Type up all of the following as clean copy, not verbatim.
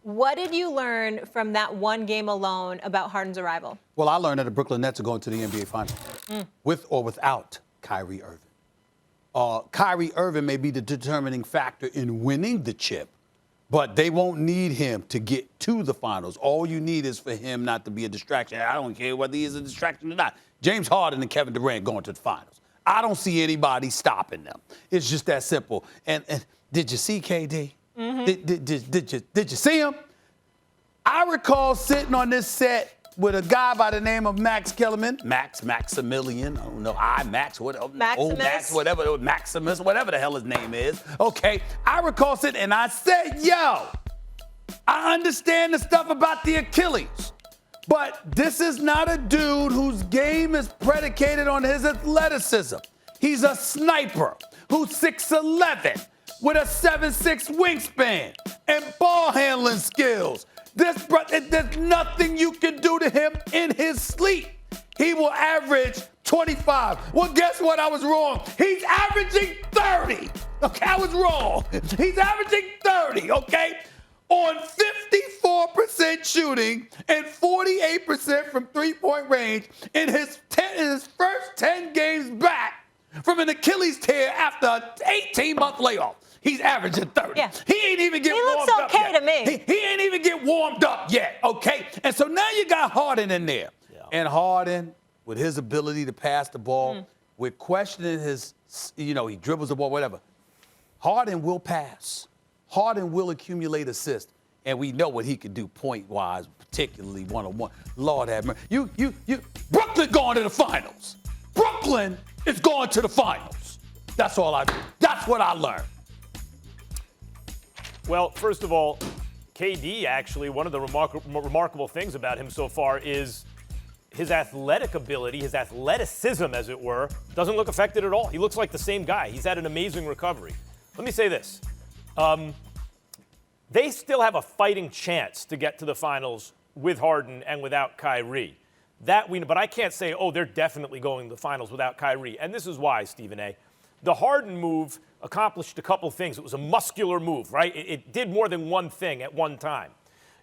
What did you learn from that one game alone about Harden's arrival? Well, I learned that the Brooklyn Nets are going to the NBA Finals, with or without Kyrie Irving. Kyrie Irving may be the determining factor in winning the chip, but they won't need him to get to the finals. All you need is for him not to be a distraction. I don't care whether he is a distraction or not. James Harden and Kevin Durant going to the finals. I don't see anybody stopping them. It's just that simple. And did you see KD? Did you see him? I recall sitting on this set with a guy by the name of Max Kellerman, Maximilian, I don't know, Max, whatever, Maximus. Max, whatever, Maximus, whatever the hell his name is. Okay, I recall sitting and I said, yo, I understand the stuff about the Achilles, but this is not a dude whose game is predicated on his athleticism. He's a sniper who's 6'11", with a 7'6" wingspan and ball handling skills. There's nothing you can do to him in his sleep. He will average 25. Well, guess what? I was wrong. He's averaging 30. Okay, I was wrong. He's averaging 30, okay? On 54% shooting and 48% from three-point range in his first 10 games back from an Achilles tear after an 18-month layoff. He's averaging 30. Yeah. He ain't even get warmed up yet. He looks okay to me. He ain't even get warmed up yet, okay? And so now you got Harden in there. Yeah. And Harden, with his ability to pass the ball, with questioning his, he dribbles the ball, whatever. Harden will pass. Harden will accumulate assists. And we know what he can do point-wise, particularly one-on-one. Lord have mercy. Brooklyn going to the finals. Brooklyn is going to the finals. That's what I learned. Well, first of all, KD, actually, one of the remarkable things about him so far is his athletic ability, his athleticism, as it were, doesn't look affected at all. He looks like the same guy. He's had an amazing recovery. Let me say this. They still have a fighting chance to get to the finals with Harden and without Kyrie. But I can't say, they're definitely going to the finals without Kyrie. And this is why, Stephen A. The Harden move accomplished a couple things. It was a muscular move, right? It did more than one thing at one time.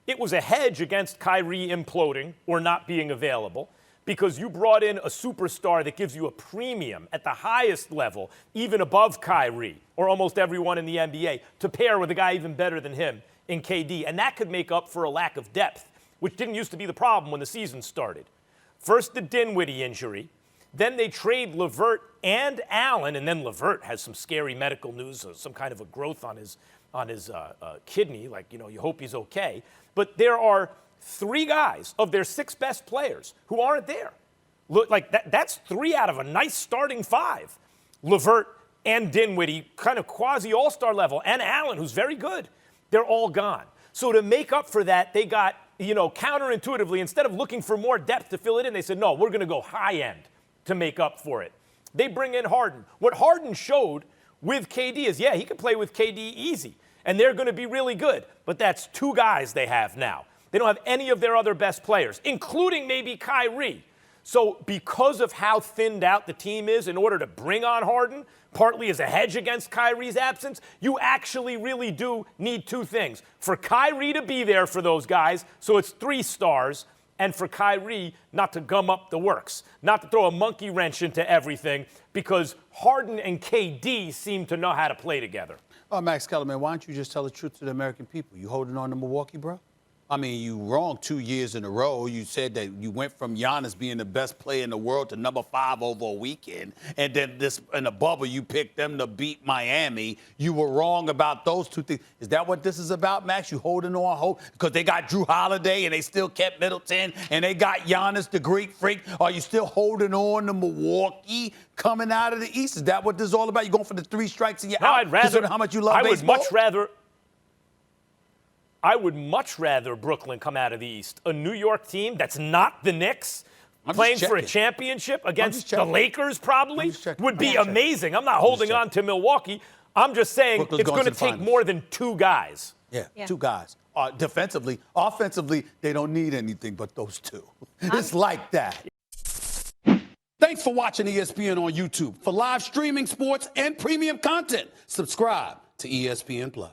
It was a hedge against Kyrie imploding or not being available because you brought in a superstar that gives you a premium at the highest level, even above Kyrie or almost everyone in the NBA, to pair with a guy even better than him in KD. And that could make up for a lack of depth, which didn't used to be the problem when the season started. First, the Dinwiddie injury. Then they trade LeVert and Allen, and then LeVert has some scary medical news, some kind of a growth on his kidney. You hope he's okay. But there are three guys of their six best players who aren't there. Look, that's three out of a nice starting five. LeVert and Dinwiddie, kind of quasi-all-star level, and Allen, who's very good. They're all gone. So to make up for that, they got, counterintuitively, instead of looking for more depth to fill it in, they said, no, we're going to go high-end to make up for it. They bring in Harden. What Harden showed with KD is, he can play with KD easy, and they're going to be really good. But that's two guys they have now. They don't have any of their other best players, including maybe Kyrie. So because of how thinned out the team is, in order to bring on Harden, partly as a hedge against Kyrie's absence, you actually really do need two things. For Kyrie to be there for those guys, so it's three stars, and for Kyrie not to gum up the works, not to throw a monkey wrench into everything, because Harden and KD seem to know how to play together. Oh, Max Kellerman, why don't you just tell the truth to the American people? You holding on to Milwaukee, bro? I mean, you wrong 2 years in a row. You said that you went from Giannis being the best player in the world to number 5 over a weekend. And then in the bubble, you picked them to beat Miami. You were wrong about those two things. Is that what this is about, Max? You holding on hope because they got Drew Holiday and they still kept Middleton and they got Giannis, the Greek freak. Are you still holding on to Milwaukee coming out of the East? Is that what this is all about? You going for the three strikes and you're out? I'd rather, how much you love baseball? I would much rather Brooklyn come out of the East. A New York team that's not the Knicks playing for a championship against the Lakers probably would be amazing. I'm not holding on to Milwaukee. I'm just saying it's going to take more than two guys. Yeah, two guys. Defensively, offensively, they don't need anything but those two. It's like that. Thanks for watching ESPN on YouTube. For live streaming sports and premium content, subscribe to ESPN+.